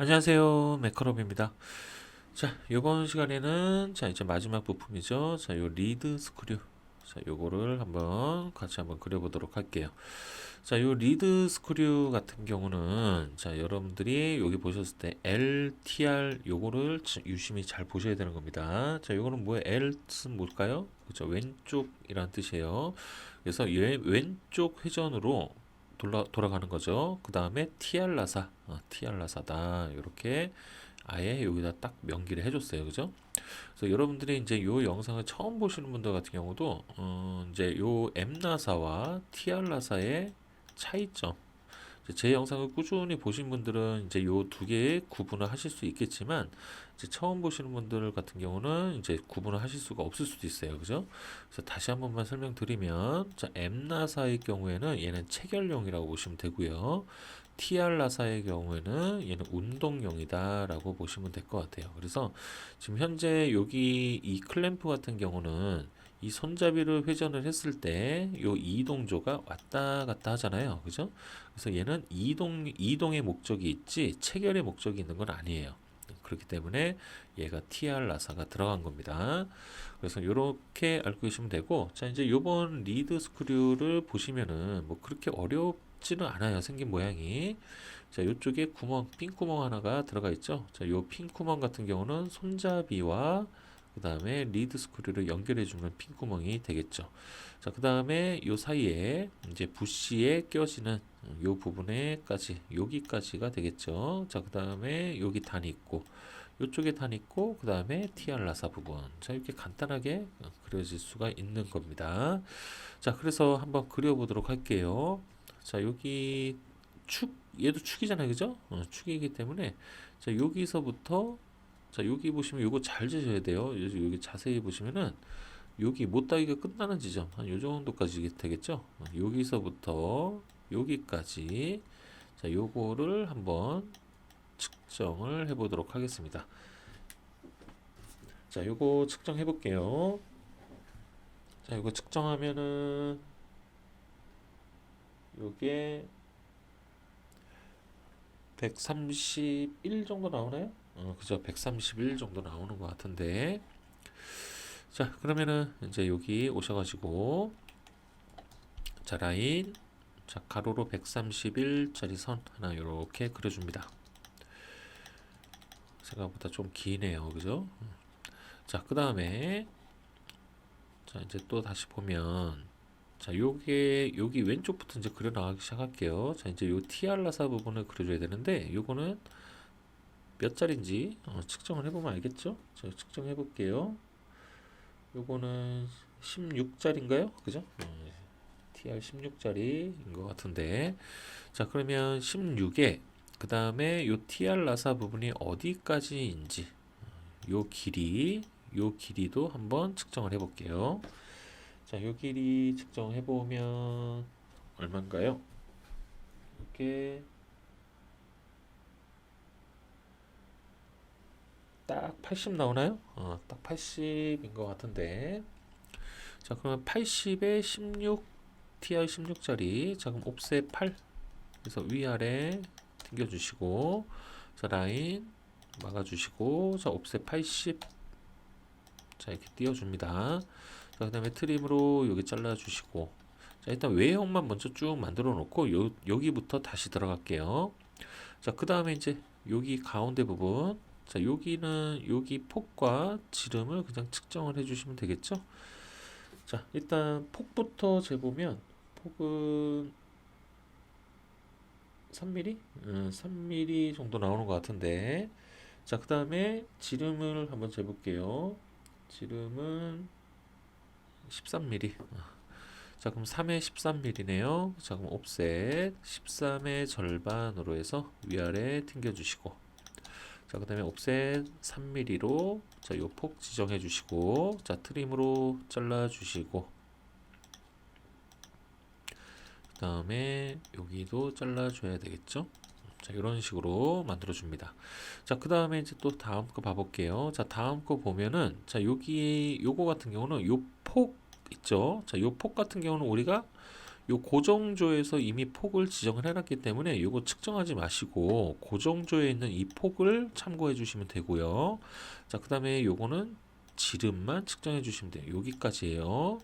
안녕하세요. 매커럽입니다. 자, 이번 시간에는 이제 마지막 부품이죠. 자, 요 리드 스크류. 자, 요거를 같이 한번 그려보도록 할게요. 자, 요 리드 스크류 같은 경우는 여러분들이 여기 보셨을 때 LTR 요거를 유심히 잘 보셔야 되는 겁니다. 자, 요거는 뭐예요? L은 뭘까요? 그죠? 왼쪽이란 뜻이에요. 그래서 왼쪽 회전으로 돌아가는 거죠. 그 다음에 TR 라사다. 이렇게 아예 여기다 딱 명기를 해줬어요. 그죠? 그래서 여러분들이 이제 요 영상을 처음 보시는 분들 같은 경우도 이제 요 M라사와 TR라사의 차이점. 제 영상을 꾸준히 보신 분들은 이제 요 두 개의 구분을 하실 수 있겠지만 이제 처음 보시는 분들 같은 경우는 이제 구분을 하실 수가 없을 수도 있어요. 그죠? 그래서 다시 한 번만 설명드리면 M라사의 경우에는 얘는 체결용이라고 보시면 되고요. TR라사의 경우에는 얘는 운동용이다라고 보시면 될 것 같아요. 그래서 지금 현재 여기 이 클램프 같은 경우는 이 손잡이를 회전을 했을 때 요 이동조가 왔다 갔다 하잖아요. 그죠? 그래서 얘는 이동의 목적이 있지 체결의 목적이 있는 건 아니에요. 그렇기 때문에 얘가 TR 라사가 들어간 겁니다. 그래서 이렇게 알고 계시면 되고, 자, 이제 요번 리드 스크류를 보시면은 뭐 그렇게 어렵지는 않아요. 생긴 모양이. 자, 요쪽에 핀 구멍 하나가 들어가 있죠. 자, 요 핀 구멍 같은 경우는 손잡이와 그 다음에 리드 스크류를 연결해주는 핀 구멍이 되겠죠. 자, 그 다음에 요 사이에 이제 부시에 껴지는 요 부분에까지, 여기까지가 되겠죠. 자, 그 다음에 여기 단이 있고, 요쪽에 단 있고, 그 다음에 티알라사 부분. 자, 이렇게 간단하게 그려질 수가 있는 겁니다. 자, 그래서 한번 그려보도록 할게요. 자, 여기 얘도 축이잖아요. 그죠? 축이기 때문에, 자, 여기서부터, 자, 여기 보시면 요거 잘 재셔야 돼요. 여기 자세히 보시면은, 여기 못다기가 끝나는 지점, 한 요 정도까지 되겠죠? 여기서부터 여기까지, 자, 요거를 한번 측정을 해보도록 하겠습니다. 자, 요거 측정해 볼게요. 자, 요거 측정하면은 요게 131 정도 나오나요? 그죠. 131 정도 나오는 것 같은데. 자, 그러면은 이제 여기 오셔가지고, 자, 라인, 자, 가로로 131짜리 선 하나 이렇게 그려줍니다. 생각보다 좀 기네요. 그죠? 자, 그 다음에, 자, 이제 또 다시 보면, 자, 여기 왼쪽부터 이제 그려 나가기 시작할게요. 자, 이제 요 티알라사 부분을 그려줘야 되는데, 요거는 몇 자리인지 측정을 해보면 알겠죠? 제가 측정해 볼게요. 요거는 16자리인가요? 그죠? TR 16자리인 것 같은데. 자, 그러면 16에, 그 다음에 요 TR 라사 부분이 어디까지인지, 요 길이도 한번 측정을 해 볼게요. 자, 요 길이 측정해 보면 얼마인가요? 이렇게 딱 80 나오나요? 딱 80인 것 같은데. 자, 그러면 80에 16, TR 16짜리. 자, 그럼 옵셋 8. 그래서 위아래 당겨주시고, 자, 라인 막아주시고, 자, 옵셋 80. 자, 이렇게 띄워줍니다. 자, 그 다음에 트림으로 여기 잘라주시고, 자, 일단 외형만 먼저 쭉 만들어 놓고, 여기부터 다시 들어갈게요. 자, 그 다음에 이제 여기 가운데 부분, 자, 여기는 여기 폭과 지름을 그냥 측정을 해주시면 되겠죠. 자, 일단 폭부터 재보면 폭은 3mm? 3mm 정도 나오는 것 같은데, 자, 그 다음에 지름을 한번 재볼게요. 지름은 13mm. 자, 그럼 3에 13mm네요. 자, 그럼 옵셋 13의 절반으로 해서 위아래 튕겨주시고, 자, 그 다음에 옵셋 3mm로 자, 요 폭 지정해 주시고, 자, 트림으로 잘라 주시고, 그 다음에 여기도 잘라 줘야 되겠죠. 자, 이런 식으로 만들어 줍니다. 자, 그 다음에 이제 또 다음 거 봐볼게요. 자, 다음 거 보면은, 자, 여기 요거 같은 경우는 요 폭 있죠. 자, 요 폭 같은 경우는 우리가 요 고정조에서 이미 폭을 지정을 해놨기 때문에 요거 측정하지 마시고 고정조에 있는 이 폭을 참고해 주시면 되고요. 자, 그 다음에 요거는 지름만 측정해 주시면 돼요. 여기까지예요.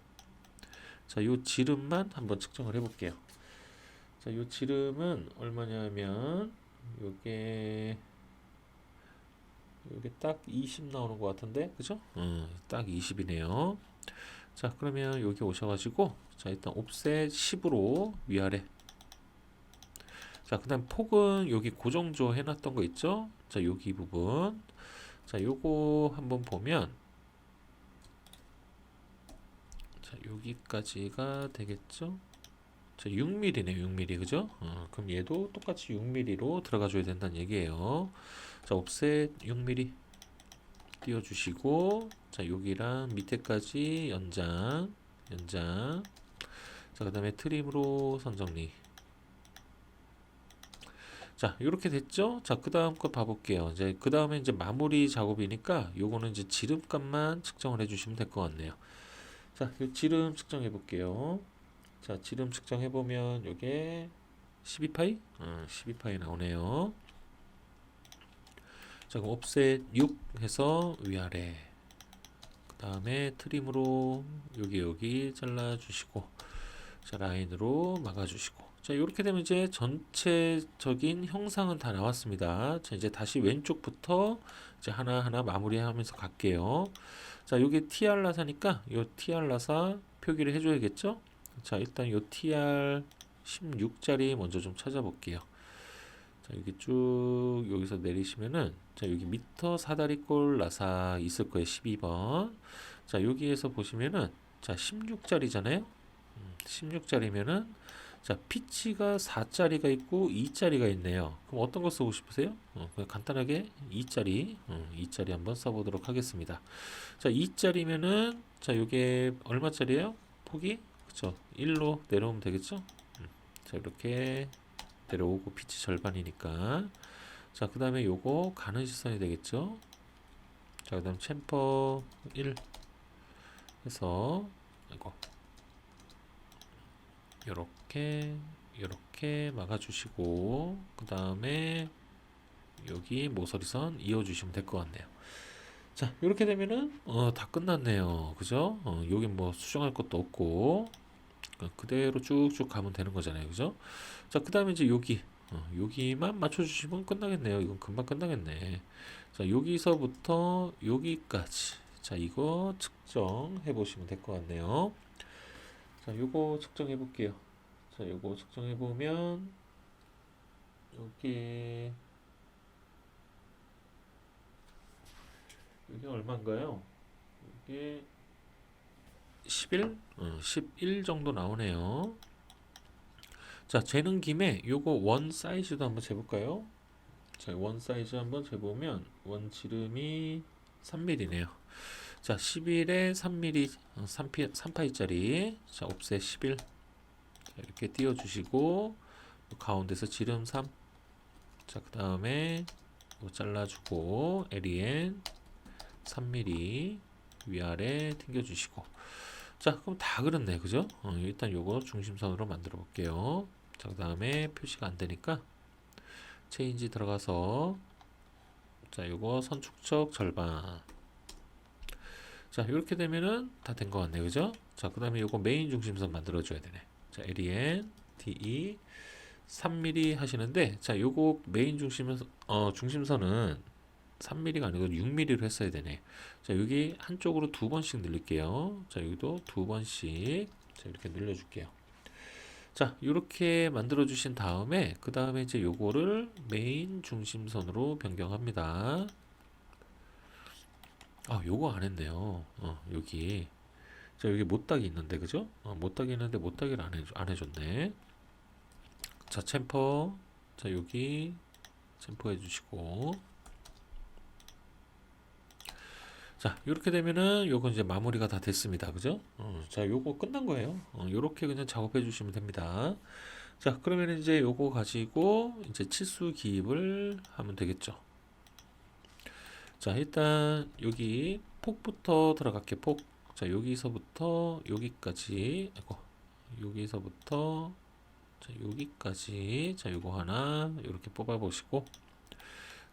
자, 요 지름만 한번 측정을 해 볼게요. 자, 요 지름은 얼마냐면 요게 딱 20 나오는 것 같은데, 그죠? 딱 20이네요. 자, 그러면 여기 오셔가지고, 자, 일단 옵셋 10으로 위아래. 자, 그 다음 폭은 여기 고정조 해놨던 거 있죠? 자, 여기 부분. 자, 요거 한번 보면, 자, 여기까지가 되겠죠? 자, 6mm네요, 6mm, 그죠? 그럼 얘도 똑같이 6mm로 들어가줘야 된다는 얘기예요. 자, 옵셋 6mm 띄워주시고, 자, 여기랑 밑에까지 연장. 자, 그 다음에 트림으로 선정리. 자, 이렇게 됐죠? 자, 그 다음 거 봐볼게요. 이제 그 다음에 이제 마무리 작업이니까 요거는 이제 지름값만 측정을 해주시면 될 것 같네요. 자, 요 지름 측정해 볼게요. 자, 지름 측정해 보면 요게 12파이? 12파이 나오네요. 자, 그럼 옵셋 6 해서 위아래. 그 다음에 트림으로 여기 잘라주시고, 자, 라인으로 막아주시고. 자, 이렇게 되면 이제 전체적인 형상은 다 나왔습니다. 자, 이제 다시 왼쪽부터 이제 하나하나 마무리하면서 갈게요. 자, 요게 TR 라사니까 요 TR 라사 표기를 해줘야겠죠? 자, 일단 요 TR 16짜리 먼저 좀 찾아볼게요. 자, 여기 쭉 여기서 내리시면은 자, 여기 미터 사다리꼴 라사 있을 거예요. 12번. 자, 여기에서 보시면은 자, 16짜리잖아요. 16짜리면은 자, 피치가 4짜리가 있고 2짜리가 있네요. 그럼 어떤 거 쓰고 싶으세요? 그냥 간단하게 2짜리, 2짜리 한번 써보도록 하겠습니다. 자, 2짜리면은 자, 요게 얼마짜리예요? 폭이? 그쵸? 1로 내려오면 되겠죠? 자, 이렇게 내려오고 피치 절반이니까. 자, 그 다음에 요거 가는 시선이 되겠죠? 자, 그 다음 챔퍼 1 해서 이거 요렇게 막아주시고 그 다음에 여기 모서리선 이어주시면 될 것 같네요. 자, 이렇게 되면은 다 끝났네요. 그죠? 여기 뭐 수정할 것도 없고 그대로 쭉쭉 가면 되는 거잖아요. 그죠? 자, 그 다음에 이제 여기만 맞춰주시면 끝나겠네요. 이건 금방 끝나겠네. 자, 여기서부터 여기까지. 자, 이거 측정해 보시면 될 것 같네요. 자, 요거 측정해 볼게요. 자, 요거 측정해 보면 여기 이게 얼마인가요? 이게 11? 11 정도 나오네요. 자, 재는 김에 요거 원 사이즈도 한번 재볼까요? 자, 원 사이즈 한번 재보면 원 지름이 3mm네요. 자, 11에 3mm, 3파이짜리. 자, 옵셋 11. 자, 이렇게 띄워주시고 가운데서 지름 3. 자, 그 다음에 잘라주고 LEN 3mm 위아래 튕겨주시고. 자, 그럼 다 그렇네, 그죠? 일단 요거 중심선으로 만들어 볼게요. 자, 그 다음에 표시가 안 되니까 체인지 들어가서 자, 요거 선축척 절반. 자, 이렇게 되면은 다 된 것 같네, 그죠? 자, 그 다음에 요거 메인 중심선 만들어 줘야 되네. 자, LEN DE 3mm 하시는데, 자, 요거 메인 중심선은 3mm가 아니고 6mm로 했어야 되네. 자, 여기 한쪽으로 2번씩 늘릴게요. 자, 여기도 2번씩. 자, 이렇게 늘려줄게요. 자, 이렇게 만들어 주신 다음에, 그 다음에 이제 요거를 메인 중심선으로 변경합니다. 아, 요거 안 했네요. 여기. 자, 여기 못딱이 있는데, 그죠? 못딱이 있는데, 못딱이를 안 해줬네. 자, 챔퍼. 자, 여기 챔퍼 해주시고. 자, 이렇게 되면은 요거 이제 마무리가 다 됐습니다. 그죠? 자, 요거 끝난 거예요. 요렇게 그냥 작업해 주시면 됩니다. 자, 그러면 이제 요거 가지고 이제 치수 기입을 하면 되겠죠. 자, 일단 여기 폭부터 들어갈게. 폭. 자, 여기서부터 여기까지. 아이고. 여기서부터 자, 여기까지 자, 요거 하나 이렇게 뽑아 보시고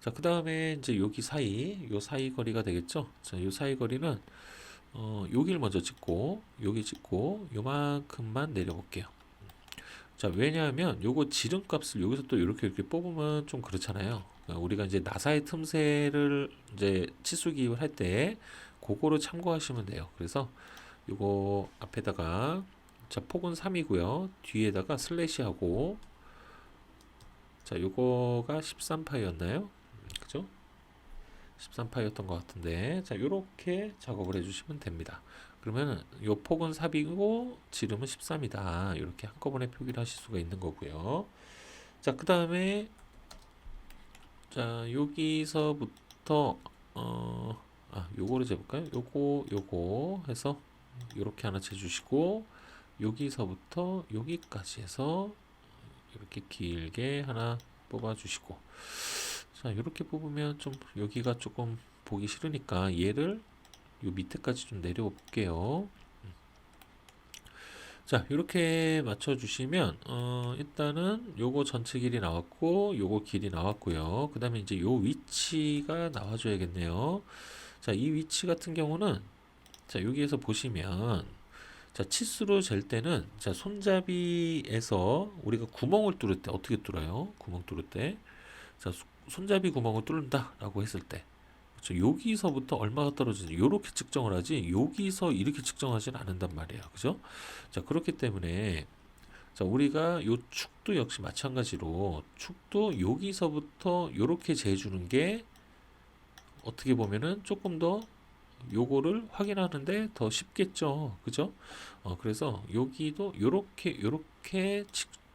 자, 그 다음에 이제 여기 사이 요 사이 거리가 되겠죠. 자, 요 사이 거리는 여기를 먼저 찍고 여기 찍고 요만큼만 내려 볼게요. 자, 왜냐하면 요거 지름값을 여기서 또 이렇게 뽑으면 좀 그렇잖아요. 우리가 이제 나사의 틈새를 이제 치수 기입을 할 때 그거를 참고하시면 돼요. 그래서 요거 앞에다가 자, 폭은 3이고요. 뒤에다가 슬래시 하고 자, 요거가 13파이였나요? 그죠? 13파이였던 것 같은데 자, 요렇게 작업을 해주시면 됩니다. 그러면 요 폭은 3이고 지름은 13이다. 이렇게 한꺼번에 표기를 하실 수가 있는 거고요. 자, 그 다음에 자, 여기서부터 요거를 재볼까요? 요거 해서 요렇게 하나 재주시고 여기서부터 여기까지 해서 이렇게 길게 하나 뽑아 주시고 자, 이렇게 뽑으면 좀 여기가 조금 보기 싫으니까 얘를 요 밑에까지 좀 내려 볼게요. 자, 이렇게 맞춰 주시면 일단은 요거 전체 길이 나왔고 요거 길이 나왔고요. 그 다음에 이제 요 위치가 나와 줘야겠네요. 자, 이 위치 같은 경우는 자, 여기에서 보시면 자, 치수로 잴 때는 자, 손잡이에서 우리가 구멍을 뚫을 때 어떻게 뚫어요? 구멍 뚫을 때 자, 손잡이 구멍을 뚫는다라고 했을 때 그렇죠? 여기서부터 얼마가 떨어지는지 이렇게 측정을 하지 여기서 이렇게 측정하지는 않는단 말이에요. 그죠? 자, 그렇기 때문에 자, 우리가 요 축도 역시 마찬가지로 축도 여기서부터 이렇게 재주는 게 어떻게 보면은 조금 더 요거를 확인하는데 더 쉽겠죠. 그죠? 그래서 여기도 요렇게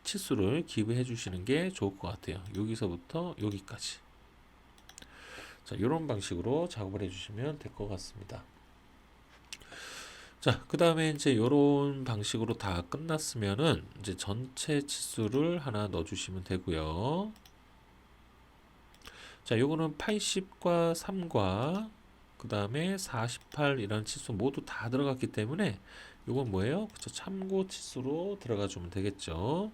치수를 기입해 주시는 게 좋을 것 같아요. 여기서부터 여기까지. 자, 이런 방식으로 작업을 해주시면 될 것 같습니다. 자, 그 다음에 이제 이런 방식으로 다 끝났으면은 이제 전체 치수를 하나 넣어주시면 되고요. 자, 요거는 80과 3과 그 다음에 48이라는 치수 모두 다 들어갔기 때문에 요건 뭐예요? 그쵸, 참고 치수로 들어가 주면 되겠죠.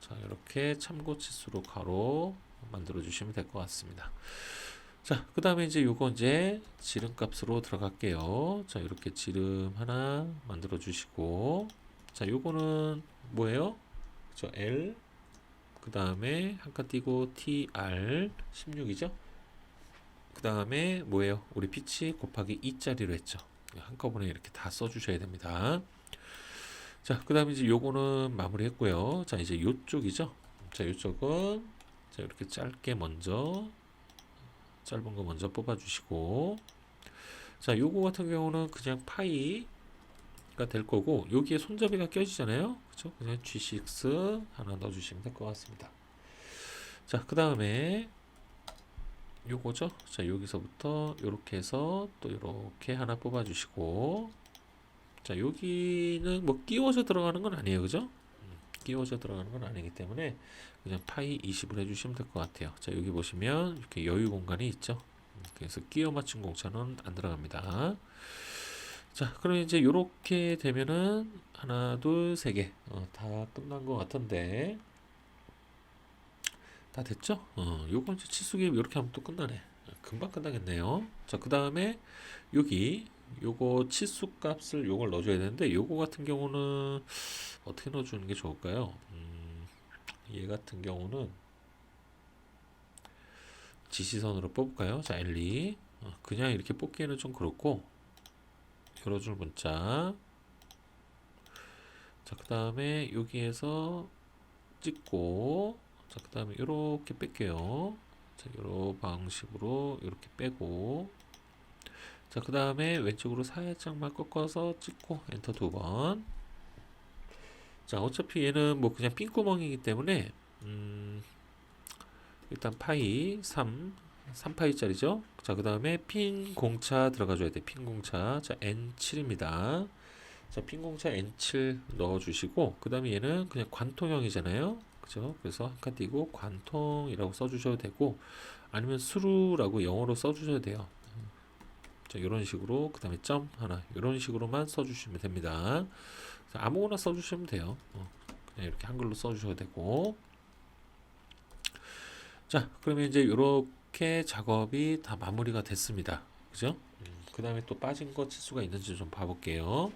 자, 이렇게 참고 치수로 가로 만들어 주시면 될 것 같습니다. 자, 그 다음에 이제 요거 이제 지름 값으로 들어갈게요. 자, 이렇게 지름 하나 만들어 주시고 자, 요거는 뭐예요? 그쵸, L 그 다음에 한 칸 띄고 TR 16이죠. 그 다음에 뭐예요? 우리 피치 곱하기 2짜리로 했죠. 한꺼번에 이렇게 다 써주셔야 됩니다. 자, 그 다음에 이제 요거는 마무리 했고요. 자, 이제 요쪽이죠. 자, 요쪽은 자, 이렇게 짧게 먼저 짧은 거 먼저 뽑아 주시고 자, 요거 같은 경우는 그냥 파이가 될 거고 여기에 손잡이가 껴지잖아요. 그쵸? 그냥 G6 하나 넣어 주시면 될 것 같습니다. 자, 그 다음에 요거죠. 자, 여기서부터 요렇게 해서 또 요렇게 하나 뽑아 주시고 자, 여기는 뭐 끼워져 들어가는 건 아니에요. 그죠? 끼워져 들어가는 건 아니기 때문에 그냥 파이 20을 해주시면 될 것 같아요. 자, 여기 보시면 이렇게 여유 공간이 있죠. 그래서 끼워 맞춘 공차는 안 들어갑니다. 자, 그럼 이제 요렇게 되면은 하나, 둘, 세 개. 다 끝난 것 같은데. 다 됐죠? 요건 이제 치수기 이렇게 하면 또 끝나네. 금방 끝나겠네요. 자, 그 다음에 여기 요거 치수 값을 요걸 넣어줘야 되는데 요거 같은 경우는 어떻게 넣어주는 게 좋을까요? 얘 같은 경우는 지시선으로 뽑을까요? 자, L2 그냥 이렇게 뽑기에는 좀 그렇고 열어줄 문자 자, 그 다음에 여기에서 찍고 자, 그 다음에 이렇게 뺄게요. 자, 이런 방식으로 이렇게 빼고 자, 그 다음에 왼쪽으로 살짝만 꺾어서 찍고 엔터 2번 자, 어차피 얘는 뭐 그냥 핀 구멍이기 때문에 일단 파이 3파이짜리죠. 자, 그 다음에 핀 공차 들어가줘야 돼. 핀 공차. 자, N7입니다. 자, 핀 공차 N7 넣어주시고, 그 다음에 얘는 그냥 관통형이잖아요. 그죠? 그래서 한 칸 띄고 관통이라고 써주셔도 되고, 아니면 수루라고 영어로 써주셔도 돼요. 자, 이런 식으로, 그 다음에 점 하나, 이런 식으로만 써주시면 됩니다. 아무거나 써주시면 돼요. 그냥 이렇게 한글로 써주셔도 되고. 자, 그러면 이제 이렇게 작업이 다 마무리가 됐습니다. 그죠? 그 다음에 또 빠진 거 치수가 있는지 좀 봐볼게요.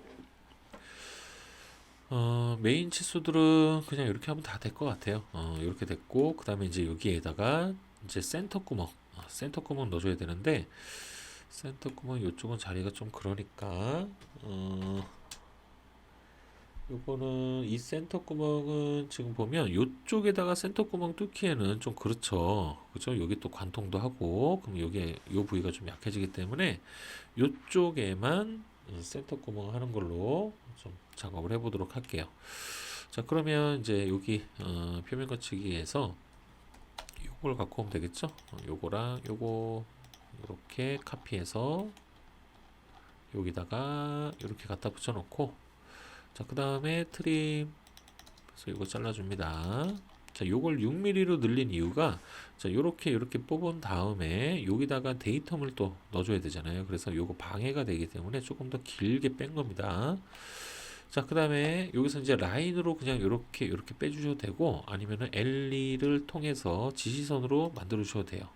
메인 치수들은 그냥 이렇게 하면 다 될 것 같아요. 이렇게 됐고, 그 다음에 이제 여기에다가 이제 센터 구멍, 센터 구멍 넣어줘야 되는데, 센터 구멍 이쪽은 자리가 좀 그러니까, 요거는 이 센터 구멍은 지금 보면 요쪽에다가 센터 구멍 뚫기에는 좀 그렇죠. 그죠? 여기 또 관통도 하고, 그럼 여기 요 부위가 좀 약해지기 때문에 요쪽에만 센터 구멍 하는 걸로 좀 작업을 해보도록 할게요. 자, 그러면 이제 여기 표면 거치기에서 요걸 갖고 오면 되겠죠? 요거랑 요거 이렇게 카피해서 여기다가 이렇게 갖다 붙여놓고, 자, 그 다음에 트림, 그래서 이거 잘라줍니다. 자, 요걸 6mm로 늘린 이유가, 자, 요렇게 뽑은 다음에 여기다가 데이텀을 또 넣어줘야 되잖아요. 그래서 요거 방해가 되기 때문에 조금 더 길게 뺀 겁니다. 자, 그 다음에 여기서 이제 라인으로 그냥 요렇게 빼주셔도 되고, 아니면은 L2를 통해서 지시선으로 만들어 주셔도 돼요.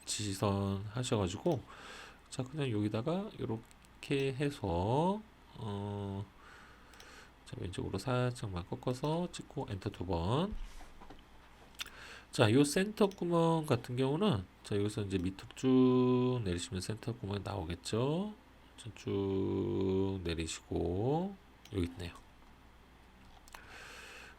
지시선 하셔가지고, 자, 그냥 여기다가 요렇게 해서, 자, 왼쪽으로 살짝만 꺾어서 찍고 엔터 두 번. 자, 요 센터 구멍 같은 경우는, 자, 여기서 이제 밑으로 쭉 내리시면 센터 구멍이 나오겠죠. 자, 쭉 내리시고 여기 있네요.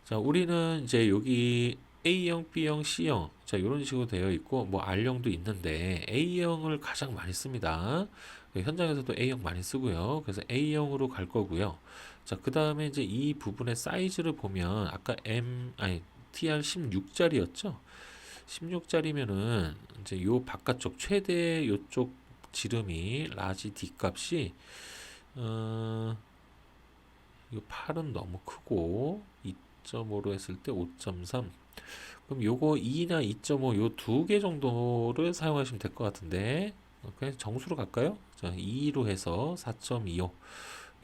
자, 우리는 이제 여기 A형, B형, C형, 자, 이런 식으로 되어 있고, 뭐 R형도 있는데 A형을 가장 많이 씁니다. 현장에서도 A형 많이 쓰고요. 그래서 A형으로 갈 거고요. 자, 그 다음에 이제 이 부분의 사이즈를 보면 아까 TR 16짜리였죠? 16짜리면은 이제 요 바깥쪽 최대 요쪽 지름이 라지 D 값이 요 8은 너무 크고 2.5로 했을 때 5.3. 그럼 요거 2나 2.5 요 두 개 정도를 사용하시면 될 것 같은데, 그냥 정수로 갈까요? 자, 2로 해서 4.25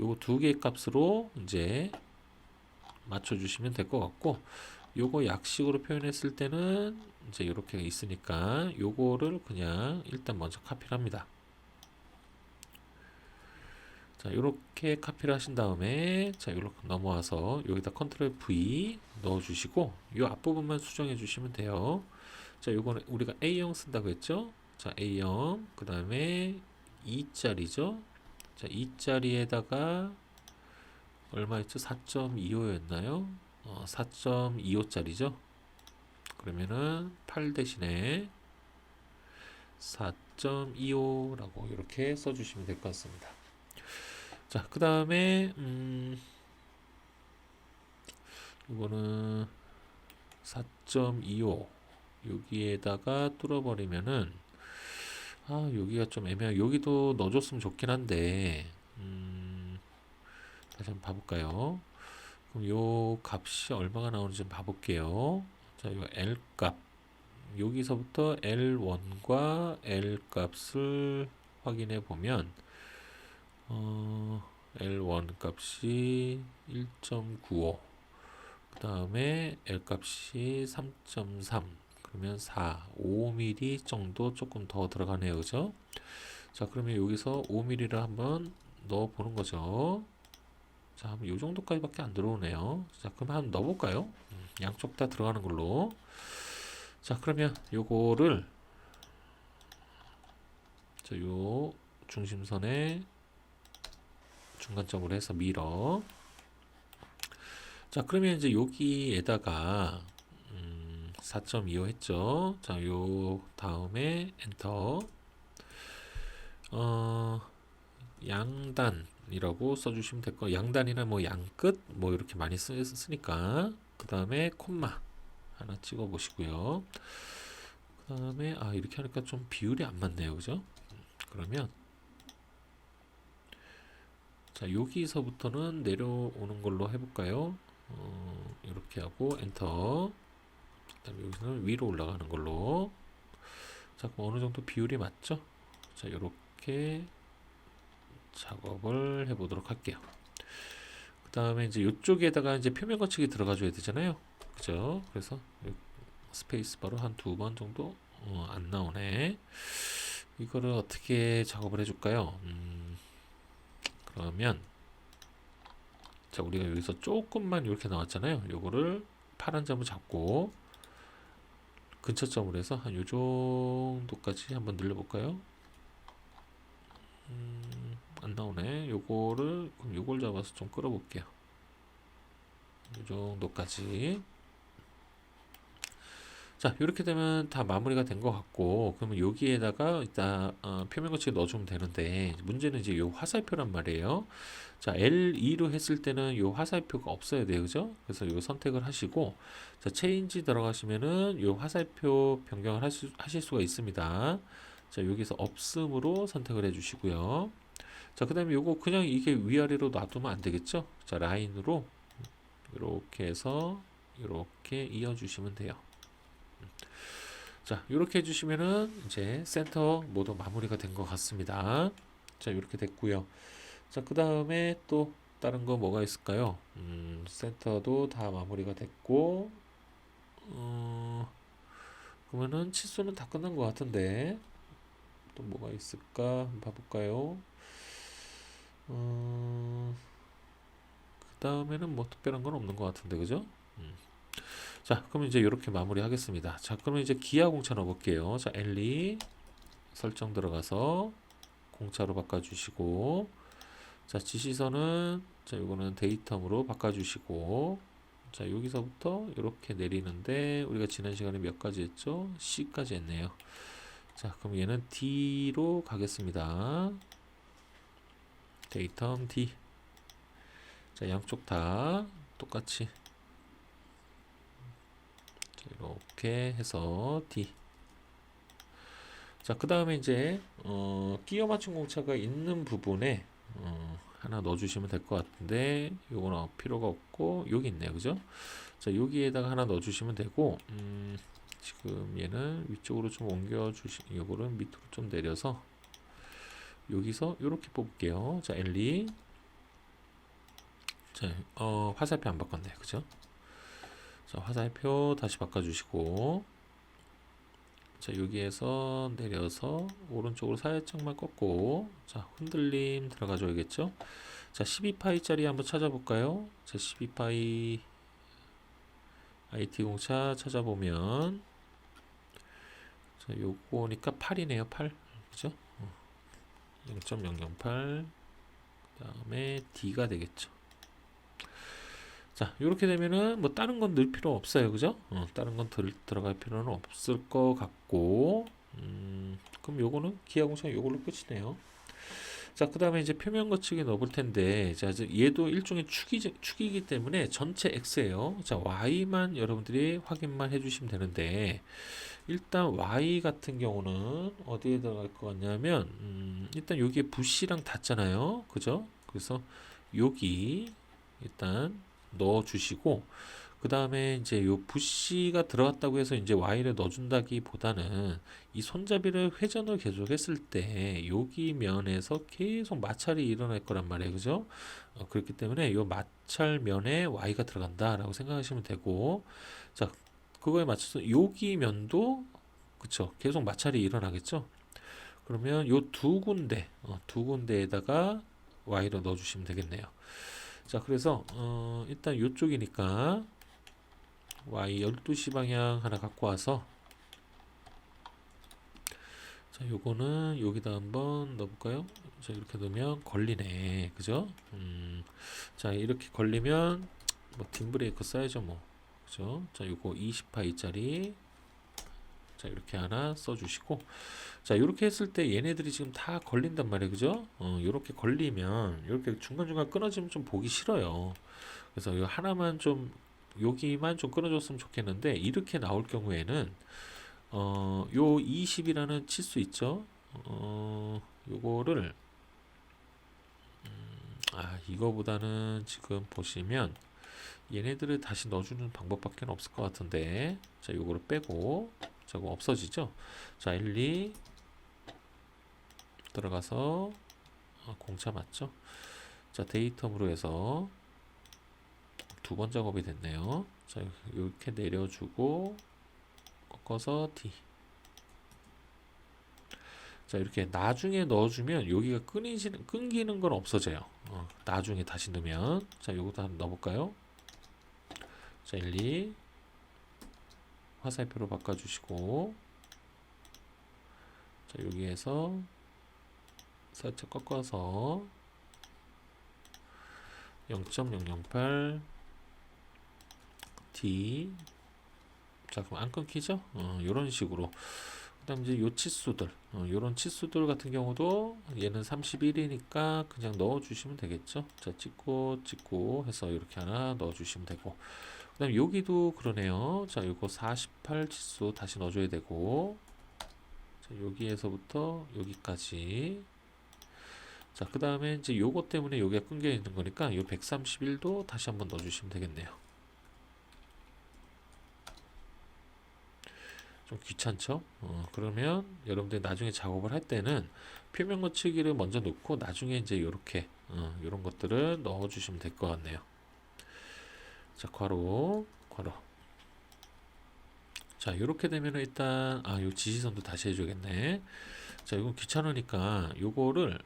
요거 두 개 값으로 이제 맞춰주시면 될 것 같고, 요거 약식으로 표현했을 때는 이제 이렇게 있으니까 요거를 그냥 일단 먼저 카피를 합니다. 자, 이렇게 카피를 하신 다음에, 자, 이렇게 넘어와서 여기다 컨트롤 V 넣어주시고 이 앞부분만 수정해 주시면 돼요. 자, 요거는 우리가 A형 쓴다고 했죠? 자, A형, 그 다음에 2짜리죠? 자, 2짜리에다가 얼마였죠? 4.25였나요? 4.25짜리죠? 그러면은 8 대신에 4.25라고 이렇게 써주시면 될 것 같습니다. 자, 그 다음에 이거는 4.25 여기에다가 뚫어버리면은, 여기가 좀 애매하게 여기도 넣어줬으면 좋긴 한데, 다시 한번 봐볼까요? 그럼 요 값이 얼마가 나오는지 좀 봐볼게요. 자, 요 L 값 여기서부터 L1과 L 값을 확인해 보면, L1 값이 1.95, 그 다음에 L 값이 3.3, 그러면 4, 5mm 정도 조금 더 들어가네요. 그죠? 자, 그러면 여기서 5mm를 한번 넣어 보는 거죠. 자, 한번 요 정도까지밖에 안 들어오네요. 자, 그럼 한번 넣어볼까요? 양쪽 다 들어가는 걸로. 자, 그러면 요거를, 자, 요 중심선에 중간점으로 해서 밀어. 자, 그러면 이제 여기에다가 4.25 했죠. 자, 요 다음에 엔터. 양단이라고 써주시면 될 거. 양단이나 뭐 양끝 뭐 이렇게 많이 쓰니까. 그 다음에 콤마 하나 찍어 보시고요. 그 다음에 이렇게 하니까 좀 비율이 안 맞네요. 그죠? 그러면 자, 여기서부터는 내려오는 걸로 해볼까요? 이렇게 하고 엔터. 그다음에 여기서는 위로 올라가는 걸로. 자, 그럼 어느 정도 비율이 맞죠? 자, 이렇게 작업을 해보도록 할게요. 그 다음에 이제 이쪽에다가 이제 표면 거치기 들어가줘야 되잖아요. 그죠? 그래서 스페이스 바로 한 두 번 정도 안 나오네. 이거를 어떻게 작업을 해줄까요? 그러면 자 우리가 여기서 조금만 이렇게 나왔잖아요. 요거를 파란 점을 잡고 근처점으로 해서 한 요 정도까지 한번 늘려볼까요? 안 나오네. 요거를 그럼 요걸 잡아서 좀 끌어볼게요. 요 정도까지. 자 이렇게 되면 다 마무리가 된 것 같고, 그러면 여기에다가 이따 표면 거치기 넣어주면 되는데, 문제는 이제 요 화살표란 말이에요. 자 L2로 했을 때는 요 화살표가 없어야 돼요, 그죠? 그래서 요 선택을 하시고, 자 체인지 들어가시면은 요 화살표 변경을 하실 수가 있습니다. 자 여기서 없음으로 선택을 해주시고요. 자 그 다음에 요거 그냥 이게 위아래로 놔두면 안 되겠죠? 자 라인으로 이렇게 해서 이렇게 이어주시면 돼요. 자 이렇게 해주시면은 이제 센터 모두 마무리가 된 것 같습니다. 자 이렇게 됐고요. 자 그 다음에 또 다른 거 뭐가 있을까요? 센터도 다 마무리가 됐고, 그러면은 치수는 다 끝난 것 같은데 또 뭐가 있을까 한번 봐볼까요? 그 다음에는 뭐 특별한 건 없는 것 같은데, 그죠? 자 그럼 이제 이렇게 마무리 하겠습니다. 자 그러면 이제 기아 공차 넣어볼게요. 자 L2 설정 들어가서 공차로 바꿔주시고, 자 지시선은 자 요거는 데이텀으로 바꿔주시고, 자 여기서부터 이렇게 내리는데 우리가 지난 시간에 몇 가지 했죠? C까지 했네요. 자 그럼 얘는 D로 가겠습니다. 데이텀 D. 자 양쪽 다 똑같이 자, 이렇게 해서 D. 자 그 다음에 이제 끼워 맞춤 공차가 있는 부분에 하나 넣어주시면 될 것 같은데, 요거는 필요가 없고 여기 있네요, 그죠? 자 여기에다가 하나 넣어주시면 되고, 지금 얘는 위쪽으로 좀 요거를 밑으로 좀 내려서 여기서 이렇게 뽑을게요. 자 L2. 자 화살표 안 바꿨네, 그죠? 자 화살표 다시 바꿔주시고, 자 여기에서 내려서 오른쪽으로 살짝만 꺾고, 자 흔들림 들어가 줘야겠죠. 자 12파이 짜리 한번 찾아볼까요? 자 12파이 IT 공차 찾아보면 자 요거니까 8이네요. 8, 그죠? 0.008. 그 다음에 D가 되겠죠. 자 이렇게 되면은 뭐 다른 건 넣을 필요 없어요, 그죠? 다른 건 들어갈 필요는 없을 것 같고, 그럼 요거는 기아 공차 요걸로 끝이네요. 자 그 다음에 이제 표면 거치기 넣어볼 텐데, 자 얘도 일종의 축이기 때문에 전체 X예요. 자 Y만 여러분들이 확인만 해주시면 되는데, 일단 Y 같은 경우는 어디에 들어갈 것 같냐면, 일단 여기에 붓이랑 닿잖아요, 그죠? 그래서 여기 일단 넣어 주시고, 그 다음에 이제 요 붓이가 들어갔다고 해서 이제 Y를 넣어준다기보다는 이 손잡이를 회전을 계속 했을 때 여기 면에서 계속 마찰이 일어날 거란 말이에요, 그죠? 그렇기 때문에 요 마찰 면에 Y가 들어간다라고 생각하시면 되고, 자 그거에 맞춰서 여기 면도 그쵸, 계속 마찰이 일어나겠죠. 그러면 요 두 군데에다가 Y를 넣어주시면 되겠네요. 자 그래서 일단 요쪽이니까 Y 12시 방향 하나 갖고 와서, 자 요거는 여기다 한번 넣어볼까요? 자 이렇게 넣으면 걸리네, 그죠? 자 이렇게 걸리면 뭐 dim브레이크 써야죠, 뭐, 그죠? 자 요거 20파이짜리 자 이렇게 하나 써주시고, 자 이렇게 했을 때 얘네들이 지금 다 걸린단 말이에요, 그죠? 이렇게 걸리면 이렇게 중간중간 끊어지면 좀 보기 싫어요. 그래서 이 하나만 좀, 여기만 좀 끊어줬으면 좋겠는데, 이렇게 나올 경우에는 요 20이라는 치수 있죠? 요거를 이거보다는 지금 보시면 얘네들을 다시 넣어주는 방법밖에 없을 것 같은데, 자 요거를 빼고, 자 이거 없어지죠? 자 1, 2 들어가서 공차 맞죠? 자 데이텀으로 해서 두 번 작업이 됐네요. 자, 이렇게 내려주고 꺾어서 D. 자, 이렇게 나중에 넣어주면 여기가 끊기는 건 없어져요. 나중에 다시 넣으면. 자, 요것도 한번 넣어볼까요? 자, 1, 2. 화살표로 바꿔주시고. 자, 여기에서 살짝 꺾어서 0.008 D. 자, 그럼 안 끊기죠? 이런 식으로. 그 다음 이제 요 치수들, 요런 치수들 같은 경우도 얘는 31이니까 그냥 넣어주시면 되겠죠. 자, 찍고 해서 이렇게 하나 넣어주시면 되고. 그 다음 여기도 그러네요. 자, 요거 48 치수 다시 넣어줘야 되고. 자, 여기에서부터 여기까지. 자, 그 다음에 이제 요거 때문에 여기가 끊겨 있는 거니까 요 131도 다시 한번 넣어주시면 되겠네요. 좀 귀찮죠? 그러면 여러분들 나중에 작업을 할 때는 표면 거치기를 먼저 놓고 나중에 이제 이렇게 이런 것들을 넣어주시면 될 것 같네요. 자, 괄호. 자, 이렇게 되면 일단 요 지시선도 다시 해줘야겠네. 자, 이건 귀찮으니까 요거를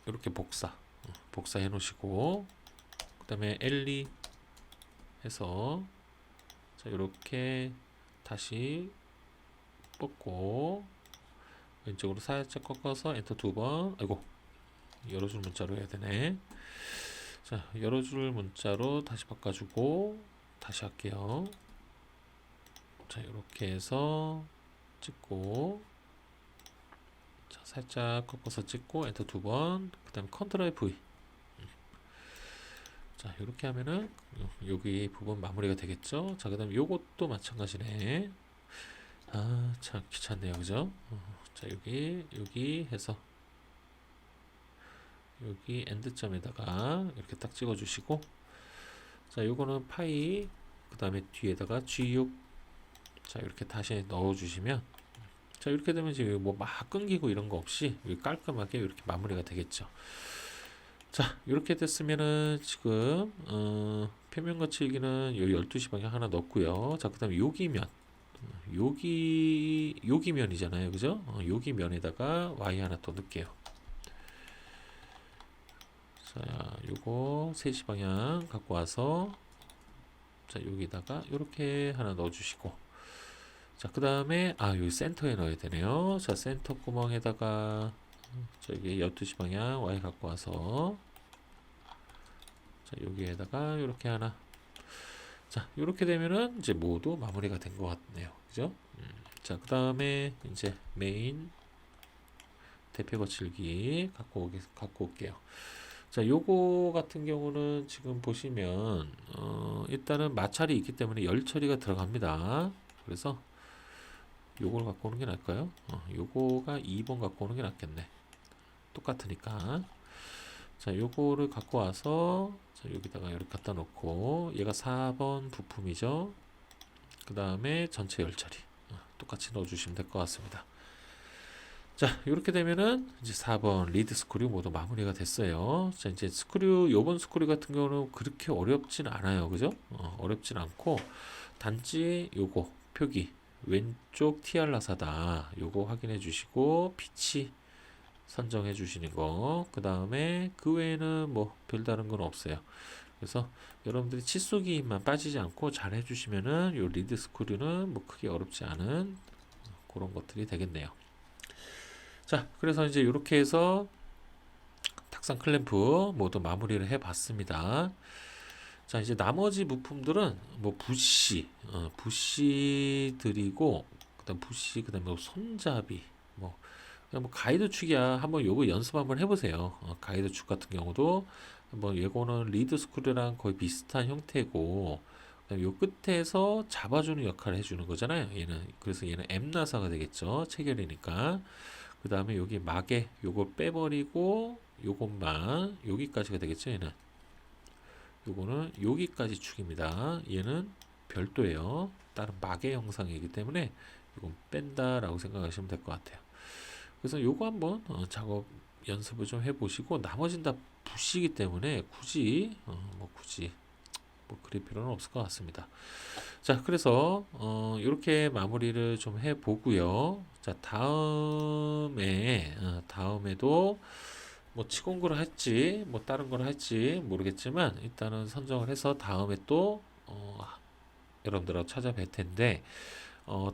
이렇게 복사해 놓으시고, 그 다음에 L2 해서 자, 이렇게 다시 뽑고 왼쪽으로 살짝 꺾어서 엔터 두 번. 아이고, 열어줄 문자로 해야 되네. 자, 열어줄 문자로 다시 바꿔주고 다시 할게요. 자, 이렇게 해서 찍고, 자, 살짝 꺾어서 찍고 엔터 두 번. 그 다음에 컨트롤 V. 자, 이렇게 하면은 여기 부분 마무리가 되겠죠. 자, 그 다음에 요것도 마찬가지네. 참 귀찮네요, 그죠? 자, 여기 해서 여기 엔드점에다가 이렇게 딱 찍어주시고, 자, 요거는 파이, 그 다음에 뒤에다가 G6. 자, 이렇게 다시 넣어주시면, 자, 이렇게 되면 지금 뭐 막 끊기고 이런 거 없이 깔끔하게 이렇게 마무리가 되겠죠. 자, 이렇게 됐으면은 지금 표면 거치기는 요 12시 방향 하나 넣었고요. 자, 그 다음에 여기 면이잖아요, 그죠? 여기 면에다가 Y 하나 더 넣을게요. 자, 요거 3시 방향 갖고 와서, 자, 여기다가 이렇게 하나 넣어주시고, 자, 그 다음에 여기 센터에 넣어야 되네요. 자, 센터 구멍에다가 저기 12시 방향 Y 갖고 와서, 자, 여기에다가 이렇게 하나. 자, 이렇게 되면은 이제 모두 마무리가 된 것 같네요, 그죠? 자, 그 다음에 이제 메인 대표 거칠기 갖고 올게요. 자, 요거 같은 경우는 지금 보시면 일단은 마찰이 있기 때문에 열 처리가 들어갑니다. 그래서 요걸 갖고 오는 게 나을까요? 요거가 2번 갖고 오는 게 낫겠네. 똑같으니까. 자, 요거를 갖고 와서, 자, 여기다가 이렇게 갖다 놓고, 얘가 4번 부품이죠. 그 다음에 전체 열 처리 똑같이 넣어주시면 될 것 같습니다. 자, 이렇게 되면은 이제 4번 리드 스크류 모두 마무리가 됐어요. 자, 이제 요번 스크류 같은 경우는 그렇게 어렵진 않아요, 그죠? 어렵진 않고, 단지 요거 표기 왼쪽 티알라사다 요거 확인해 주시고, 피치 선정해 주시는 거, 그 다음에 그 외에는 뭐 별다른 건 없어요. 그래서 여러분들이 치수기만 빠지지 않고 잘 해주시면은 요 리드 스크류는 뭐 크게 어렵지 않은 그런 것들이 되겠네요. 자, 그래서 이제 이렇게 해서 탁상 클램프 모두 마무리를 해 봤습니다. 자, 이제 나머지 부품들은 뭐 부시들이고, 그다음 부시, 그다음에 뭐 손잡이, 뭐 그냥 뭐 가이드 축이야. 한번 요거 연습 한번 해보세요. 가이드 축 같은 경우도 한번, 요거는 리드 스크류랑 거의 비슷한 형태고, 그다음 요 끝에서 잡아주는 역할을 해주는 거잖아요. 그래서 얘는 M나사가 되겠죠. 체결이니까. 그 다음에 여기 막에 요거 빼버리고 요것만 여기까지가 되겠죠. 요거는 여기까지 축입니다. 얘는 별도예요. 다른 막의 형상이기 때문에 이건 뺀다라고 생각하시면 될 것 같아요. 그래서 요거 한번 작업 연습을 좀 해보시고, 나머지는 다 부시기 때문에 굳이 뭐 그릴 필요는 없을 것 같습니다. 자, 그래서 이렇게 마무리를 좀 해보고요. 자, 다음에도 뭐 치공구를 할지 뭐 다른 걸 할지 모르겠지만 일단은 선정을 해서 다음에 또 여러분들하고 찾아뵐 텐데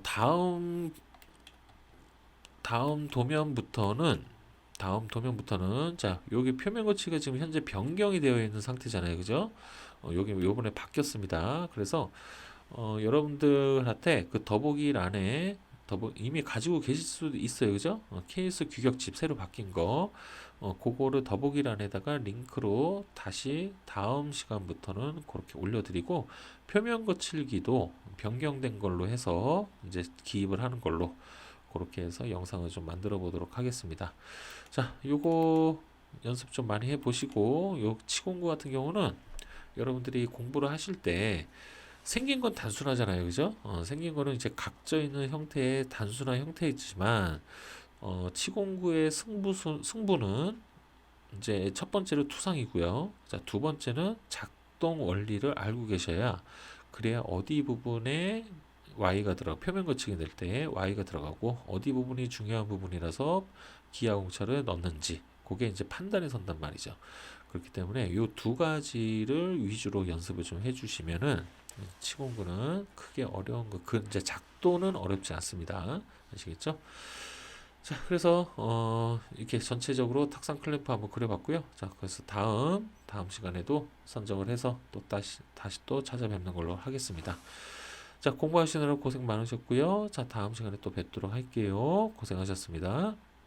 다음 도면부터는 자, 여기 표면 거치가 지금 현재 변경이 되어 있는 상태잖아요. 그죠? 여기 요번에 바뀌었습니다. 그래서 여러분들한테 그 더보기란에 이미 가지고 계실 수도 있어요. 그죠? 케이스 규격집 새로 바뀐 거 그거를 더보기란에다가 링크로 다시 다음 시간부터는 그렇게 올려드리고 표면 거칠기도 변경된 걸로 해서 이제 기입을 하는 걸로 그렇게 해서 영상을 좀 만들어 보도록 하겠습니다. 자, 요거 연습 좀 많이 해 보시고 요 치공구 같은 경우는 여러분들이 공부를 하실 때 생긴 건 단순하잖아요. 그죠? 생긴 거는 이제 각져 있는 형태의 단순한 형태이지만 치공구의 승부는 이제 첫 번째로 투상이고요. 자, 두 번째는 작동 원리를 알고 계셔야 그래야 어디 부분에 y가 표면 거치게 될 때 y가 들어가고 어디 부분이 중요한 부분이라서 기하 공차를 넣는지 그게 이제 판단이 선단 말이죠. 그렇기 때문에 이 두 가지를 위주로 연습을 좀 해주시면은 치공구는 크게 어려운 그 이제 작도는 어렵지 않습니다. 아시겠죠? 자, 그래서 이렇게 전체적으로 탁상 클램프 한번 그려봤고요. 자, 그래서 다음 시간에도 선정을 해서 또 다시 또 찾아뵙는 걸로 하겠습니다. 자, 공부하시느라 고생 많으셨고요. 자, 다음 시간에 또 뵙도록 할게요. 고생하셨습니다.